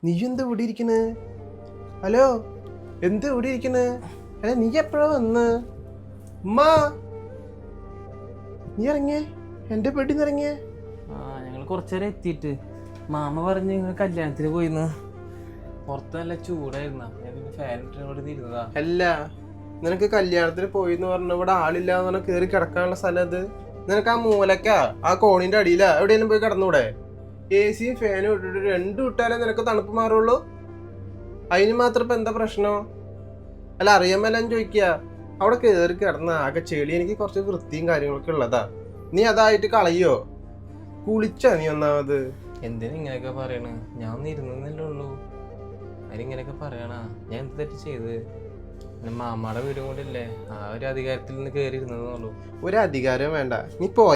നീ എന്താ ഇവിടെ ഇരിക്കണ്? ഹലോ, എന്താ ഇവിടെ ഇരിക്കണ്? അല്ല നീ എപ്പോഴാ വന്ന്? ഉമ്മാ, നീ ഇറങ്ങിയേ, എന്റെ ബെഡിൽ നിന്ന് ഇറങ്ങിയേ. ഞങ്ങൾ കുറച്ചേരം എത്തിയിട്ട് മാമ പറഞ്ഞ് നിങ്ങൾ കല്യാണത്തിന് പോയിന്ന്. പുറത്ത് നല്ല ചൂടായിരുന്നു. ഞാൻ പിന്നെ ഫാൻ ഇട്ടിട്ട് ഇരുന്നതാ. അല്ല, നിനക്ക് കല്യാണത്തിന് പോയിന്ന് പറഞ്ഞ ഇവിടെ ആളില്ലാന്ന് പറഞ്ഞാൽ കേറി കിടക്കാനുള്ള സ്ഥലം അത്. നിനക്ക് ആ മൂലക്കാ, ആ കോണിന്റെ അടിയിലാ എവിടെയെങ്കിലും പോയി കിടന്നൂടെ? AC-യും ഫാനും ഇട്ടിട്ട് രണ്ടും ഇട്ടാലേ നിനക്ക് തണുപ്പ് മാറുള്ളൂ. അതിന് മാത്രം ഇപ്പൊ എന്താ പ്രശ്നം? അല്ല അറിയാമെല്ലാം ചോദിക്കുക. അവിടെ കേറി കിടന്ന ആകെ ചെളി. എനിക്ക് കുറച്ച് വൃത്തിയും കാര്യങ്ങളൊക്കെ ഉള്ളതാ. നീ അതായിട്ട് കളയോ? കുളിച്ചാ നീ ഒന്നാമത്? എന്തിനാ ഇങ്ങനെയൊക്കെ പറയണ്? ഞാൻ ഒന്ന് ഇരുന്നല്ലേ ഉള്ളൂ. അതിനിങ്ങനെയൊക്കെ പറയണ? ഞാൻ എന്ത് തെറ്റ് ചെയ്ത്? പിന്നെ മാമ്മയുടെ വീടും കൂടെ ഇല്ലേ, ആ ഒരു അധികാരത്തിൽ നിന്ന് കയറി ഇരുന്നതെന്നുള്ളൂ. ഒരു അധികാരം വേണ്ട, നീ പോ.